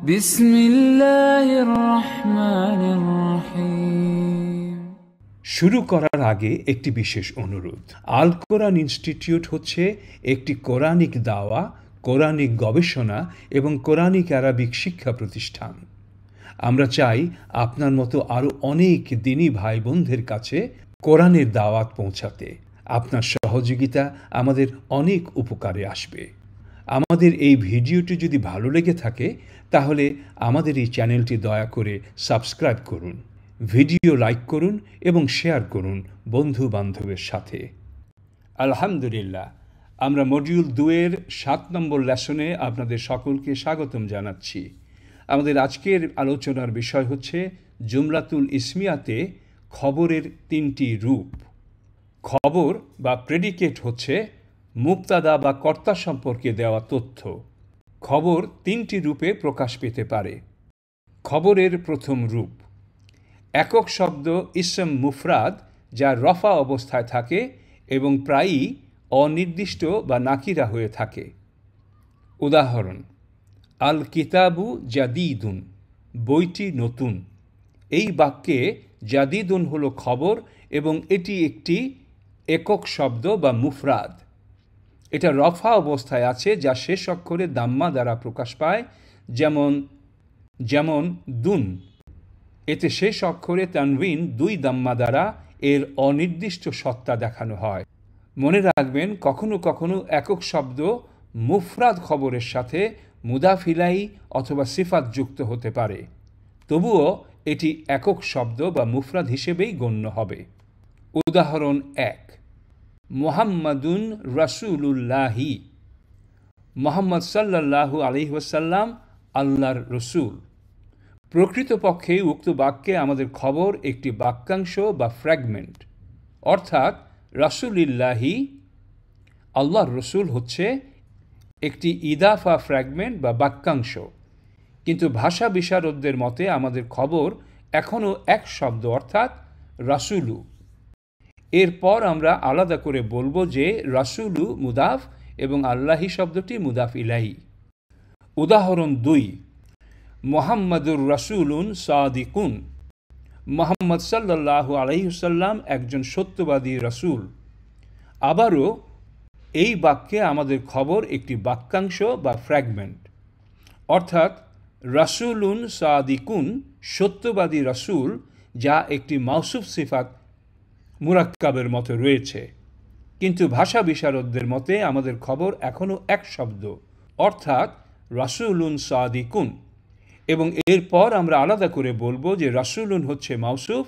বিসমিল্লাহির রহমানির রহিম। শুরু করার আগে একটি বিশেষ অনুরোধ। আল কোরআন ইনস্টিটিউট হচ্ছে একটি কোরআনিক দাওয়া, কোরআনিক গবেষণা এবং কোরআনিক আরবিক শিক্ষা প্রতিষ্ঠান। আমরা চাই আপনার মতো আরও অনেক দ্বীনী ভাই বোনদের কাছে কোরআনের দাওয়াত পৌঁছাতে। আপনার সহযোগিতা আমাদের অনেক উপকারে আসবে। আমাদের এই ভিডিওটি যদি ভালো লেগে থাকে তাহলে আমাদের এই চ্যানেলটি দয়া করে সাবস্ক্রাইব করুন, ভিডিও লাইক করুন এবং শেয়ার করুন বন্ধু বান্ধবের সাথে। আলহামদুলিল্লাহ, আমরা মডিউল 2-এর 7 নম্বর লেসনে আপনাদের সকলকে স্বাগতম জানাচ্ছি। আমাদের আজকের আলোচনার বিষয় হচ্ছে জুমলাতুল ইসমিয়াতে খবরের 3টি রূপ। খবর বা প্রেডিকেট হচ্ছে মুবতাদা বা কর্তা সম্পর্কে দেওয়া তথ্য। খবর 3টি রূপে প্রকাশ পেতে পারে। খবরের প্রথম রূপ একক শব্দ ইসম মুফরাদ, যা রফা অবস্থায় থাকে এবং প্রায়ই অনির্দিষ্ট বা নাকিরা হয়ে থাকে। উদাহরণ: আল কিতাবু জাদিদুন, বইটি নতুন। এই বাক্যে জাদিদুন হলো খবর এবং এটি একটি একক শব্দ বা মুফরাদ। এটা রফা অবস্থায় আছে, যা শেষ অক্ষরে দাম্মা দ্বারা প্রকাশ পায়, যেমন দুন। এতে শেষ অক্ষরে তানউইন 2 দাম্মা দ্বারা এর অনির্দিষ্ট সত্তা দেখানো হয়। মনে রাখবেন, কখনো কখনো একক শব্দ মুফরাদ খবরের সাথে মুদাফ ইলাইহি অথবা সিফাত যুক্ত হতে পারে, তবুও এটি একক শব্দ বা মুফরাদ হিসেবেই গণ্য হবে। উদাহরণ 1: মুহাম্মাদুন রাসূলুল্লাহি, মুহাম্মদ সাল্লাল্লাহু আলাইহি ওয়াসাল্লাম আল্লাহর রসূল। প্রকৃতপক্ষে উক্ত বাক্যে আমাদের খবর একটি বাক্যাংশ বা ফ্র্যাগমেন্ট, অর্থাৎ রাসূলিল্লাহি আল্লাহর রসূল হচ্ছে একটি ইদাফা ফ্র্যাগমেন্ট বা বাক্যাংশ। কিন্তু ভাষা বিশারদদের মতে আমাদের খবর এখনও এক শব্দ, অর্থাৎ রাসূলু। এরপর আমরা আলাদা করে বলবো যে রাসূলু মুদাফ এবং আল্লাহি শব্দটি মুদাফ ইলাইহি। উদাহরণ 2: মুহাম্মাদুর রাসূলুন সাদিকুন, মুহাম্মদ সাল্লাল্লাহু আলাইহি ওয়াসাল্লাম একজন সত্যবাদী রাসূল। আবারও এই বাক্যে আমাদের খবর একটি বাক্যাংশ বা ফ্র্যাগমেন্ট, অর্থাৎ রাসূলুন সাদিকুন, সত্যবাদী রাসূল, যা একটি মাউসুফ সিফাত মুরাক্কাবের মতো রয়েছে। কিন্তু ভাষা বিশারদদের মতে আমাদের খবর এখনও এক শব্দ, অর্থাৎ রাসূলুন সাদিকুন, এবং এরপর আমরা আলাদা করে বলবো যে রাসূলুন হচ্ছে মাউসুফ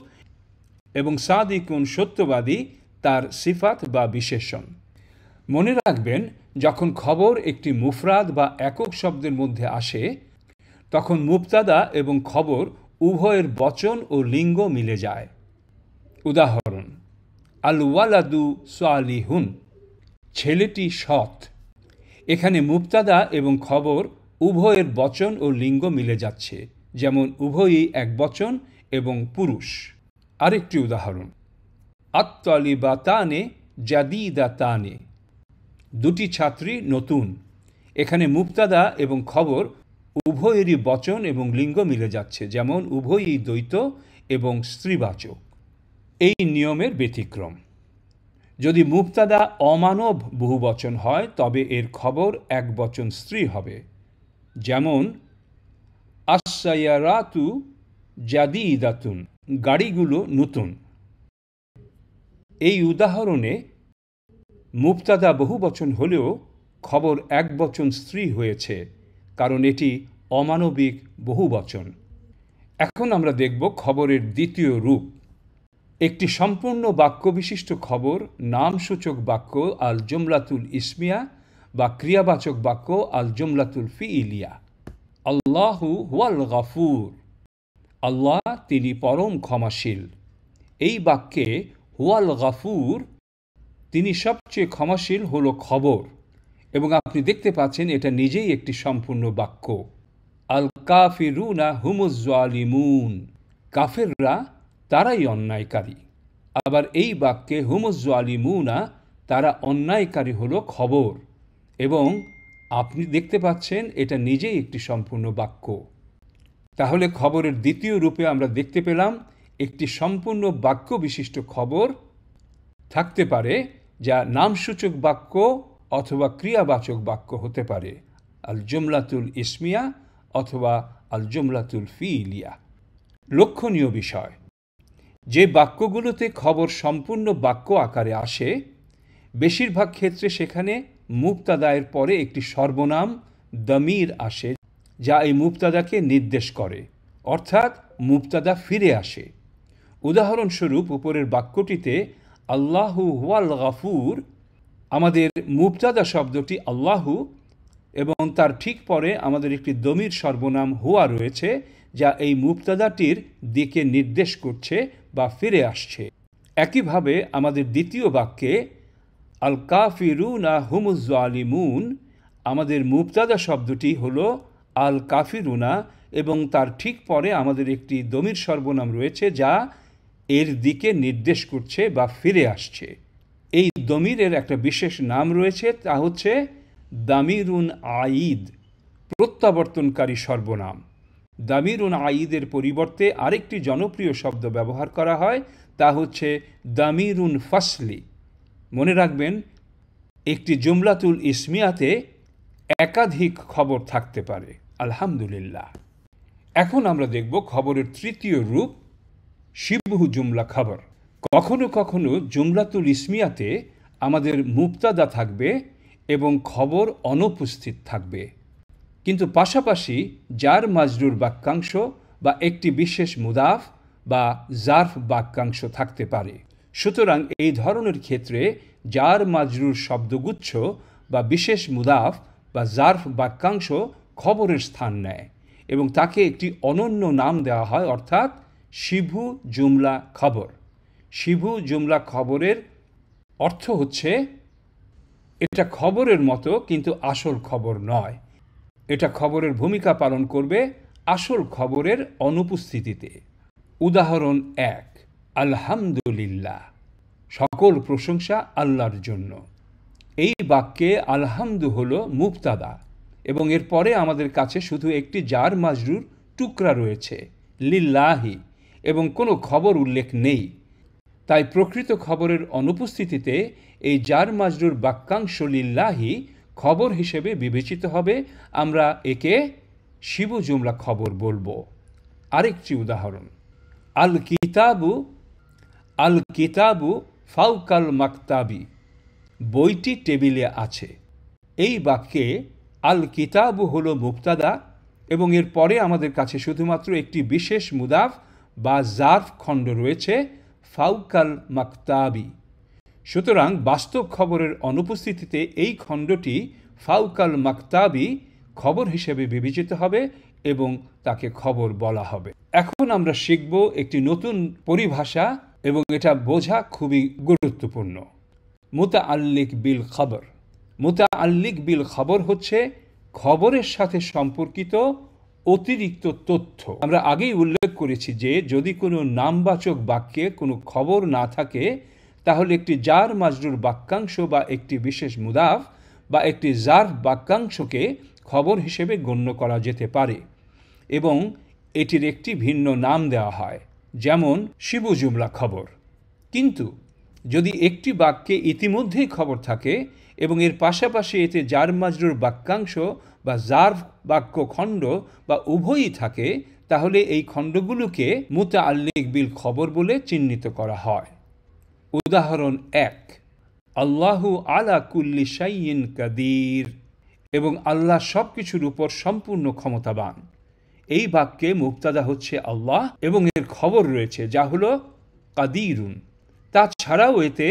এবং সাদিকুন সত্যবাদী তার সিফাত বা বিশেষণ। মনে রাখবেন, যখন খবর একটি মুফরাদ বা একক শব্দের মধ্যে আসে তখন মুবতাদা এবং খবর উভয়ের বচন ও লিঙ্গ মিলে যায়। উদাহরণ: আল ওয়ালাদু সালিহুন, ছেলেটি সৎ। এখানে মুবতাদা এবং খবর উভয়ের বচন ও লিঙ্গ মিলে যাচ্ছে, যেমন উভয়ই একবচন এবং পুরুষ। আরেকটি উদাহরণ: আত-তালিবাতানে জাদিদাতানে, দুটি ছাত্রী নতুন। এখানে মুবতাদা এবং খবর উভয়েরই বচন এবং লিঙ্গ মিলে যাচ্ছে, যেমন উভয়ই দ্বৈত এবং স্ত্রীবাচক। এই নিয়মের ব্যতিক্রম: যদি মুবতাদা অমানব বহুবচন হয় তবে এর খবর একবচন স্ত্রী হবে, যেমন আস-সাইয়ারাতু জাদিদাতুন, গাড়িগুলো নতুন। এই উদাহরণে মুবতাদা বহুবচন হলেও খবর একবচন স্ত্রী হয়েছে, কারণ এটি অমানবিক বহুবচন। এখন আমরা দেখব খবরের দ্বিতীয় রূপ। একটি সম্পূর্ণ বাক্য বিশিষ্ট খবর নামসূচক বাক্য আল জুমলাতুল ইসমিয়া বা ক্রিয়াবাচক বাক্য আল জুমলাতুল ফিইলিয়া। আল্লাহু হুয়াল গাফুর, আল্লাহ তিনি পরম ক্ষমাশীল। এই বাক্যে হুয়াল গাফুর, তিনি সবচেয়ে ক্ষমাশীল, হলো খবর, এবং আপনি দেখতে পাচ্ছেন এটা নিজেই একটি সম্পূর্ণ বাক্য। আল কাফিরুনা হুমুজ জালিমুন, কাফেররা তারাই অন্যায়কারী। আবার এই বাক্যে হুমুজ জালিমুনা, তারা অন্যায়কারী হলো খবর, এবং আপনি দেখতে পাচ্ছেন এটা নিজেই একটি সম্পূর্ণ বাক্য। তাহলে খবরের দ্বিতীয় রূপে আমরা দেখতে পেলাম একটি সম্পূর্ণ বাক্য বিশিষ্ট খবর থাকতে পারে, যা নামসূচক বাক্য অথবা ক্রিয়াবাচক বাক্য হতে পারে, আল জুমলাতুল ইসমিয়া অথবা আল জুমলাতুল ফিইলিয়া। লক্ষণীয় বিষয়, যে বাক্যগুলোতে খবর সম্পূর্ণ বাক্য আকারে আসে, বেশিরভাগ ক্ষেত্রে সেখানে মুবতাদায়ের পরে একটি সর্বনাম দমির আসে, যা এই মুবতাদাকে নির্দেশ করে, অর্থাৎ মুবতাদা ফিরে আসে। উদাহরণস্বরূপ উপরের বাক্যটিতে আল্লাহু হুয়াল গাফুর, আমাদের মুবতাদা শব্দটি আল্লাহু এবং তার ঠিক পরে আমাদের একটি দমির সর্বনাম হুয়া রয়েছে, যা এই মুবতাদাটির দিকে নির্দেশ করছে বা ফিরে আসছে। একইভাবে আমাদের দ্বিতীয় বাক্যে আল কাফিরুনা হুমুজ জালিমুন, আমাদের মুবতাদা শব্দটি হলো আল কাফিরুনা এবং তার ঠিক পরে আমাদের একটি দমির সর্বনাম রয়েছে, যা এর দিকে নির্দেশ করছে বা ফিরে আসছে। এই দমিরের একটা বিশেষ নাম রয়েছে, তা হচ্ছে দামিরুন আইদ, প্রত্যাবর্তনকারী সর্বনাম। দামিরুন আইদের পরিবর্তে আরেকটি জনপ্রিয় শব্দ ব্যবহার করা হয়, তা হচ্ছে দামিরুন ফাসলি। মনে রাখবেন, একটি জুমলাতুল ইসমিয়াতে একাধিক খবর থাকতে পারে। আলহামদুলিল্লাহ। এখন আমরা দেখব খবরের তৃতীয় রূপ, শিবহু জুমলা খবর। কখনো কখনো জুমলাতুল ইসমিয়াতে আমাদের মুবতাদা থাকবে এবং খবর অনুপস্থিত থাকবে, কিন্তু পাশাপাশি জার মাজরুর বাক্যাংশ বা একটি বিশেষ মুদাফ বা জার্ফ বাক্যাংশ থাকতে পারে। সুতরাং এই ধরনের ক্ষেত্রে জার মাজরুর শব্দগুচ্ছ বা বিশেষ মুদাফ বা জার্ফ বাক্যাংশ খবরের স্থান নেয় এবং তাকে একটি অনন্য নাম দেওয়া হয়, অর্থাৎ শিবহু জুমলা খবর। শিবহু জুমলা খবরের অর্থ হচ্ছে এটা খবরের মতো কিন্তু আসল খবর নয়। এটা খবরের ভূমিকা পালন করবে আসল খবরের অনুপস্থিতিতে। উদাহরণ 1, আলহামদুলিল্লাহ, সকল প্রশংসা আল্লাহর জন্য। এই বাক্যে আলহামদু হলো মুবতাদা এবং এর পরে আমাদের কাছে শুধু একটি জার মাজরুর টুকরা রয়েছে, লিল্লাহি, এবং কোনো খবর উল্লেখ নেই। তাই প্রকৃত খবরের অনুপস্থিতিতে এই জার মাজরুর বাক্যাংশ লিল্লাহি খবর হিসেবে বিবেচিত হবে। আমরা একে শিবু জুমলা খবর বলবো। আরেকটি উদাহরণ, আল কিতাবু ফাউকাল মাকতাবি, বইটি টেবিলে আছে। এই বাক্যে আল কিতাবু হলো মুবতাদা এবং এর পরে আমাদের কাছে শুধুমাত্র একটি বিশেষ মুদাফ বা জার্ফ খণ্ড রয়েছে, ফাউকাল মাকতাবি। সুতরাং বাস্তব খবরের অনুপস্থিতিতে এই খণ্ডটি ফাউকাল মাকতাবি খবর হিসেবে বিবেচিত হবে এবং তাকে খবর বলা হবে। এখন আমরা শিখব একটি নতুন পরিভাষা এবং এটা বোঝা খুবই গুরুত্বপূর্ণ। মুতাআল্লিক বিল খবর। মুতাআল্লিক বিল খবর হচ্ছে খবরের সাথে সম্পর্কিত অতিরিক্ত তথ্য। আমরা আগেই উল্লেখ করেছি যে যদি কোনো নামবাচক বাক্যে কোনো খবর না থাকে, তাহলে একটি জার মাজরুর বাক্যাংশ বা একটি বিশেষ মুদাফ বা একটি জার্ফ বাক্যাংশকে খবর হিসেবে গণ্য করা যেতে পারে এবং এটির একটি ভিন্ন নাম দেওয়া হয়, যেমন শিবু জুমলা খবর। কিন্তু যদি একটি বাক্যে ইতিমধ্যেই খবর থাকে এবং এর পাশাপাশি এতে জার মাজরুর বাক্যাংশ বা জার্ফ বাক্য খণ্ড বা উভয়ই থাকে, তাহলে এই খণ্ডগুলোকে মুতাআল্লিক বিল খবর বলে চিহ্নিত করা হয়। উদাহরণ 1, আল্লাহু আলা কুল্লি শাইইন কাদির, এবং আল্লাহ সব কিছুর উপর সম্পূর্ণ ক্ষমতাবান। এই বাক্যে মুবতাদা হচ্ছে আল্লাহ এবং এর খবর রয়েছে যা হলো কাদিরুন। তাছাড়াও এতে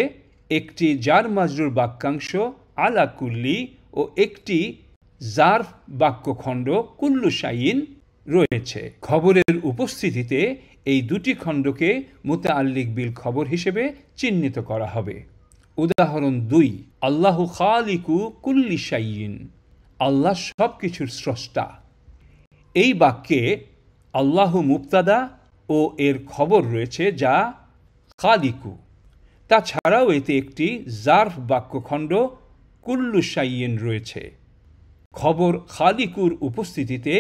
একটি জার মাজরুর বাক্যাংশ আলা কুল্লি ও একটি জার্ফ বাক্যখণ্ড কুল্লু শাইইন রয়েছে। খবরের উপস্থিতিতে এই দুটি খণ্ডকে মুতাআল্লিক বিল খবর হিসেবে চিহ্নিত করা হবে। উদাহরণ 2, আল্লাহু খালিকু কুল্লি শাইইন, আল্লাহ সব কিছুর স্রষ্টা। এই বাক্যে আল্লাহু মুবতাদা ও এর খবর রয়েছে যা খালিকু। তাছাড়াও এতে একটি জার্ফ বাক্যখণ্ড কুল্লু শাইইন রয়েছে। খবর খালিকুর উপস্থিতিতে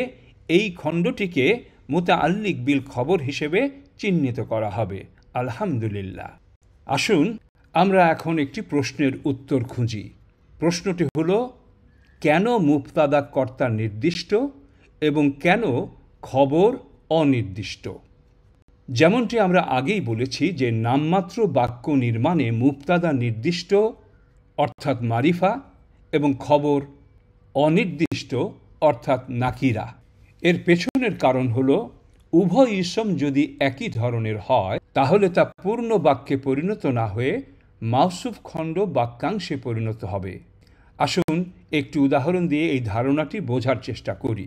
এই খণ্ডটিকে মুতাআল্লিক বিল খবর হিসেবে চিহ্নিত করা হবে। আলহামদুলিল্লাহ। আসুন আমরা এখন একটি প্রশ্নের উত্তর খুঁজি। প্রশ্নটি হলো, কেন মুবতাদা কর্তা নির্দিষ্ট এবং কেন খবর অনির্দিষ্ট? যেমনটি আমরা আগেই বলেছি যে নামমাত্র বাক্য নির্মাণে মুবতাদা নির্দিষ্ট অর্থাৎ মারিফা এবং খবর অনির্দিষ্ট অর্থাৎ নাকিরা। এর পেছনের কারণ হলো উভয় ইসম যদি একই ধরনের হয় তাহলে তা পূর্ণ বাক্যে পরিণত না হয়ে মাউসুফ খণ্ড বাক্যাংশে পরিণত হবে। আসুন একটি উদাহরণ দিয়ে এই ধারণাটি বোঝার চেষ্টা করি।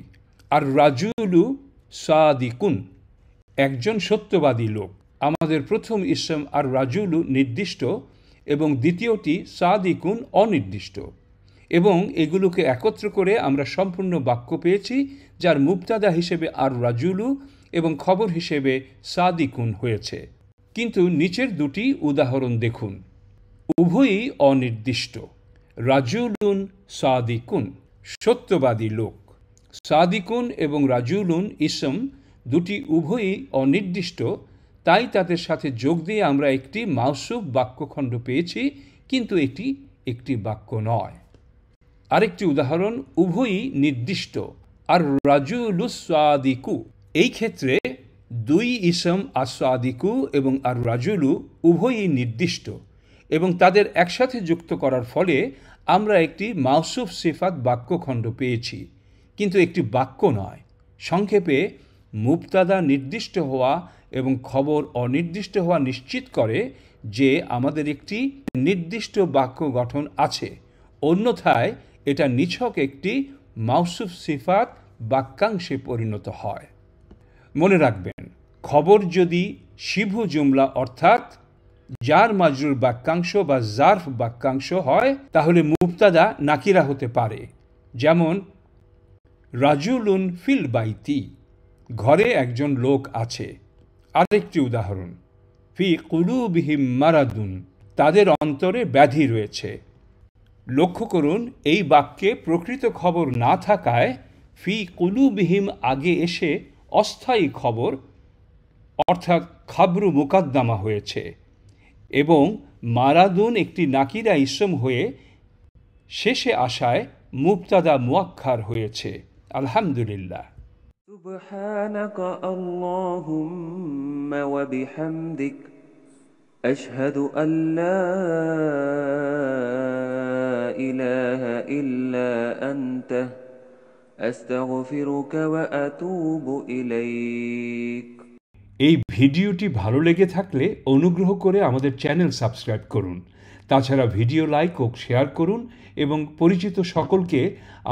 আর রাজুলু সাদিকুন, একজন সত্যবাদী লোক। আমাদের প্রথম ইসম আর রাজুলু নির্দিষ্ট এবং দ্বিতীয়টি সাদিকুন অনির্দিষ্ট, এবং এগুলোকে একত্র করে আমরা সম্পূর্ণ বাক্য পেয়েছি যার মুবতাদা হিসেবে আর রাজুলু এবং খবর হিসেবে সাদিকুন হয়েছে। কিন্তু নিচের দুটি উদাহরণ দেখুন, উভয়ই অনির্দিষ্ট। রাজুলুন সাদিকুন, সত্যবাদী লোক। সাদিকুন এবং রাজুলুন ইসম দুটি উভয়ই অনির্দিষ্ট, তাই তাদের সাথে যোগ দিয়ে আমরা একটি মাউসুফ বাক্যখণ্ড পেয়েছি, কিন্তু এটি একটি বাক্য নয়। আরেকটি উদাহরণ, উভয়ই নির্দিষ্ট। আর রাজুলুস সাদিকু, এই ক্ষেত্রে দুই ইসম আসাদিকু এবং আর রাজুলু উভয়ই নির্দিষ্ট এবং তাদের একসাথে যুক্ত করার ফলে আমরা একটি মাউসুফ সিফাত বাক্যখণ্ড পেয়েছি, কিন্তু একটি বাক্য নয়। সংক্ষেপে মুবতাদা নির্দিষ্ট হওয়া এবং খবর অনির্দিষ্ট হওয়া নিশ্চিত করে যে আমাদের একটি নির্দিষ্ট বাক্য গঠন আছে, অন্যথায় এটা নিছক একটি মাউসুফ সিফাত বাক্যাংশে পরিণত হয়। মনে রাখবেন, খবর যদি শিবু জুমলা অর্থাৎ জার মাজরুর বাক্যাংশ বা জারফ বাক্যাংশ হয় তাহলে মুবতাদা নাকিরা হতে পারে। যেমন রাজুলুন ফিল বাইতি, ঘরে একজন লোক আছে। আরেকটি উদাহরণ, ফি কুলুবিহিম মারাদুন, তাদের অন্তরে ব্যাধি রয়েছে। লক্ষ্য করুন, এই বাক্যে প্রকৃত খবর না থাকায় ফি কুলুবিহিম আগে এসে অস্থায়ী খবর অর্থাৎ খাবরু মুকাদ্দামা হয়েছে এবং মারাদুন একটি নাকিরা ইসম হয়ে শেষে আসায় মুবতাদা মুআক্খার হয়েছে। আলহামদুলিল্লাহ। সুবহানাক আল্লাহুম্মা ওয়া বিহামদিক আশহাদু আল্লা ইলাহা ইল্লা আনতা আস্তাগফিরুকা ওয়া আতুবু ইলাইক। এই ভিডিওটি ভালো লেগে থাকলে অনুগ্রহ করে আমাদের চ্যানেল সাবস্ক্রাইব করুন। তাছাড়া ভিডিও লাইক ও শেয়ার করুন এবং পরিচিত সকলকে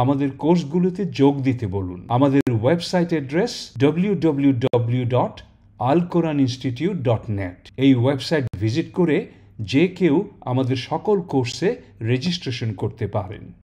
আমাদের কোর্সগুলোতে যোগ দিতে বলুন। আমাদের ওয়েবসাইট অ্যাড্রেস www.alquraninstitute.net। এই ওয়েবসাইট ভিজিট করে যে কেউ আমাদের সকল কোর্সে রেজিস্ট্রেশন করতে পারেন।